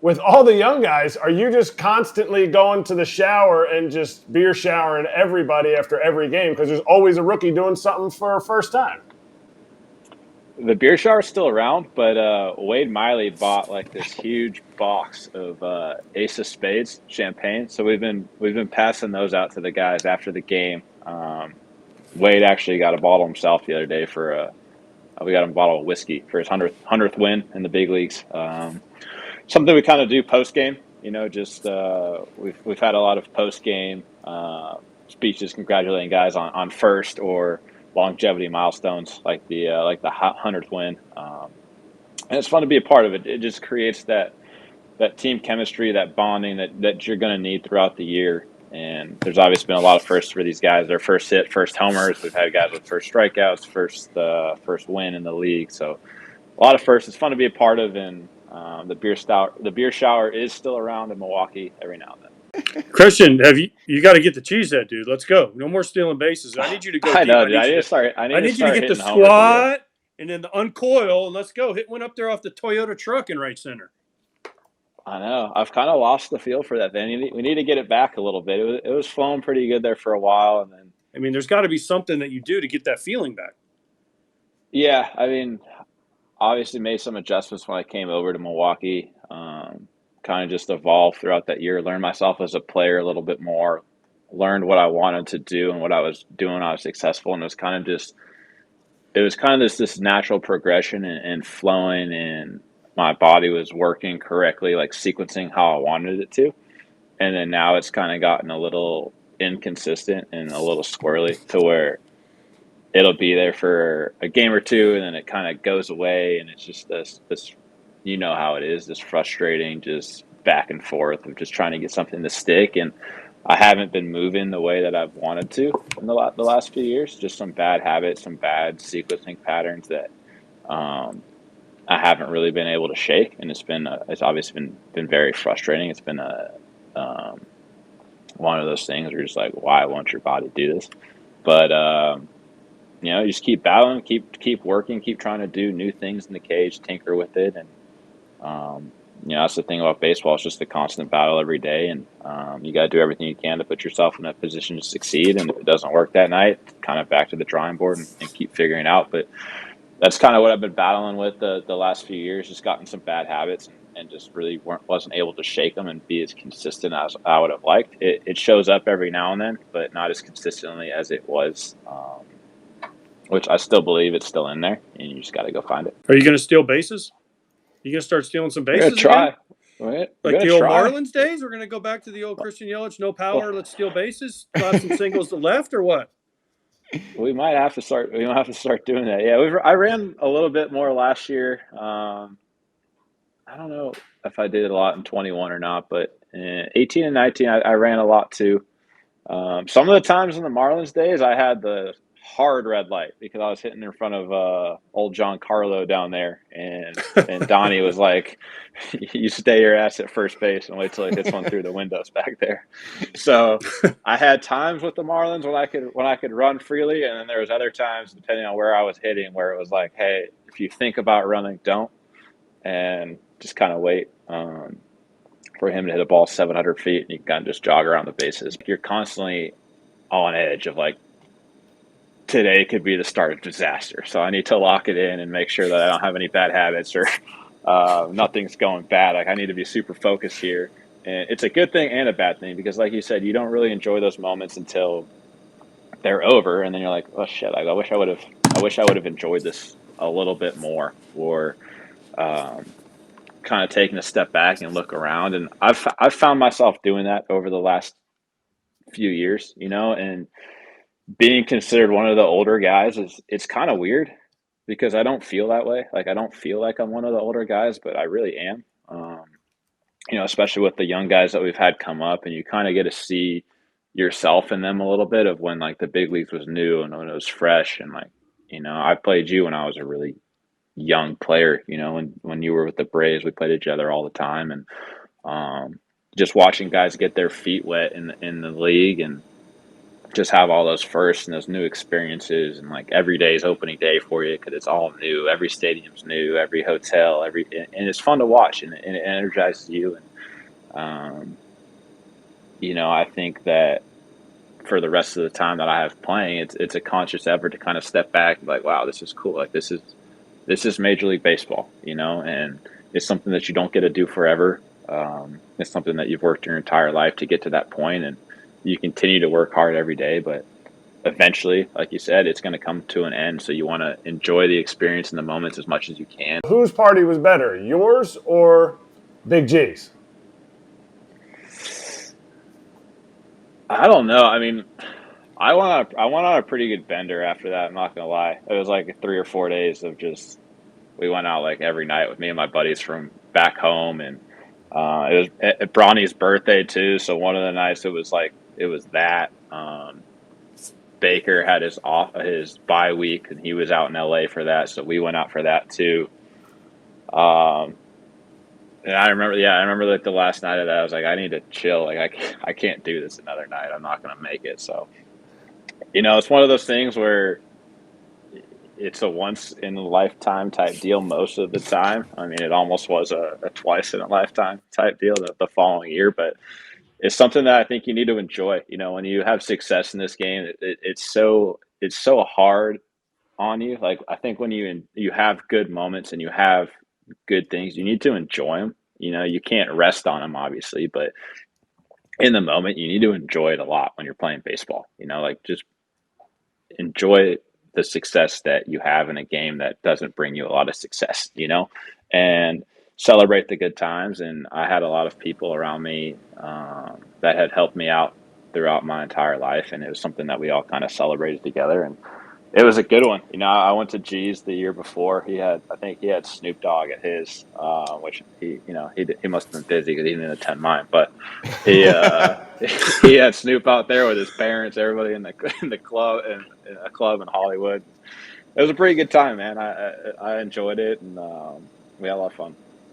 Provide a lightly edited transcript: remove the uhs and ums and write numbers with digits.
with all the young guys, are you just constantly going to the shower and just beer showering everybody after every game? Because there's always a rookie doing something for a first time. The beer shower's still around, but Wade Miley bought like this huge box of Ace of Spades champagne. So we've been passing those out to the guys after the game. Wade actually got a bottle himself the other day for we got him a bottle of whiskey for his hundredth win in the big leagues. Something we kind of do post game. Just we've had a lot of post game speeches congratulating guys on first or longevity milestones like the 100th win. And it's fun to be a part of it. It just creates that team chemistry, that bonding that you're going to need throughout the year. And there's obviously been a lot of firsts for these guys. Their first hit, first homers. We've had guys with first strikeouts, first win in the league. So a lot of firsts. It's fun to be a part of, and the beer shower is still around in Milwaukee every now and then. Christian, have you got to get the cheesehead, dude? Let's go. No more stealing bases. I need you to go I deep. know, dude. I I need to need you to start get the hitting homers with you. squat and then the uncoil, and let's go. Hit one up there off the Toyota truck in right center. I know. I've kind of lost the feel for that thing. We need to get it back a little bit. It was flowing pretty good there for a while, and then I mean, there's got to be something that you do to get that feeling back. yeah. I mean, obviously made some adjustments when I came over to Milwaukee. Kind of just evolved throughout that year. Learned myself as a player a little bit more. Learned what I wanted to do and what I was doing when I was successful, and it was kind of this natural progression and flowing, and my body was working correctly, like sequencing how I wanted it to. And then now it's kind of gotten a little inconsistent and a little squirrely to where it'll be there for a game or two and then it kind of goes away, and it's just this how it is, this frustrating just back and forth of just trying to get something to stick. And I haven't been moving the way that I've wanted to in the last few years. Just some bad habits, some bad sequencing patterns that I haven't really been able to shake, and it's obviously been very frustrating. It's been a um, one of those things where you're just like, why won't your body do this? But you just keep battling, keep working, keep trying to do new things in the cage, tinker with it, and that's the thing about baseball. It's just a constant battle every day, and you got to do everything you can to put yourself in a position to succeed. And if it doesn't work that night, kind of back to the drawing board and keep figuring it out. But that's kind of what I've been battling with the last few years. Just gotten some bad habits and just really wasn't able to shake them and be as consistent as I would have liked. It shows up every now and then, but not as consistently as it was. Which I still believe it's still in there, and you just got to go find it. Are you going to steal bases? You going to start stealing some We're gonna bases try. again? We're Like gonna the old try. Marlins days? We're going to go back to the old Christian Yelich, no power, Well, let's steal bases, slap some singles to left, or what? we might have to start. We might have to start doing that. Yeah, I ran a little bit more last year. I don't know if I did a lot in 21 or not, but 18 and 19, I ran a lot too. Some of the times in the Marlins days, I had the hard red light because I was hitting in front of old John Carlo down there, and Donnie was like, "You stay your ass at first base and wait till it hits one through the windows back there." So I had times with the Marlins when I could run freely, and then there was other times depending on where I was hitting where it was like, "Hey, if you think about running, don't," and just kind of wait. For him to hit a ball 700 feet and you can kind of just jog around the bases. You're constantly on edge of like, today could be the start of disaster. So I need to lock it in and make sure that I don't have any bad habits or nothing's going bad. Like I need to be super focused here. And it's a good thing and a bad thing because like you said, you don't really enjoy those moments until they're over. And then you're like, oh shit, I wish I wish I would have enjoyed this a little bit more, or um, kind of taking a step back and look around. And I've found myself doing that over the last few years, and being considered one of the older guys it's kind of weird because I don't feel that way. Like I don't feel like I'm one of the older guys, but I really am. Especially with the young guys that we've had come up, and you kind of get to see yourself in them a little bit of when like the big leagues was new and when it was fresh, and like I played you when I was a really young player. When you were with the Braves, we played each other all the time, and just watching guys get their feet wet in the league, and just have all those firsts and those new experiences, and like every day is opening day for you because it's all new. Every stadium's new, every hotel, and it's fun to watch, and it energizes you. And I think that for the rest of the time that I have playing, it's a conscious effort to kind of step back and be like, wow, this is cool. Like this is Major League Baseball, and it's something that you don't get to do forever. It's something that you've worked your entire life to get to that point, and you continue to work hard every day, but eventually, like you said, it's going to come to an end. So you want to enjoy the experience and the moments as much as you can. Whose party was better, yours or Big G's? I don't know. I mean, I went on a pretty good bender after that. I'm not gonna lie. It was like 3 or 4 days of just we went out like every night with me and my buddies from back home, and it was at Bronny's birthday too. So one of the nights it was that. Baker had his bye week, and he was out in LA for that, so we went out for that too. Um, and I remember like the last night of that, I was like, I need to chill. Like I can't do this another night. I'm not gonna make it. So it's one of those things where it's a once in a lifetime type deal most of the time. I mean, it almost was a twice in a lifetime type deal the following year, but it's something that I think you need to enjoy. When you have success in this game, it's so hard on you. Like I think when you have good moments and you have good things, you need to enjoy them. You can't rest on them, obviously, but in the moment, you need to enjoy it a lot when you're playing baseball. Like just enjoy the success that you have in a game that doesn't bring you a lot of success, and celebrate the good times. And I had a lot of people around me that had helped me out throughout my entire life. And it was something that we all kind of celebrated together. And it was a good one. I went to G's the year before. I think he had Snoop Dogg at his, which he must have been busy because he didn't attend mine. But he he had Snoop out there with his parents, everybody in the club and a club in Hollywood. It was a pretty good time, man. I enjoyed it, and we had a lot of fun.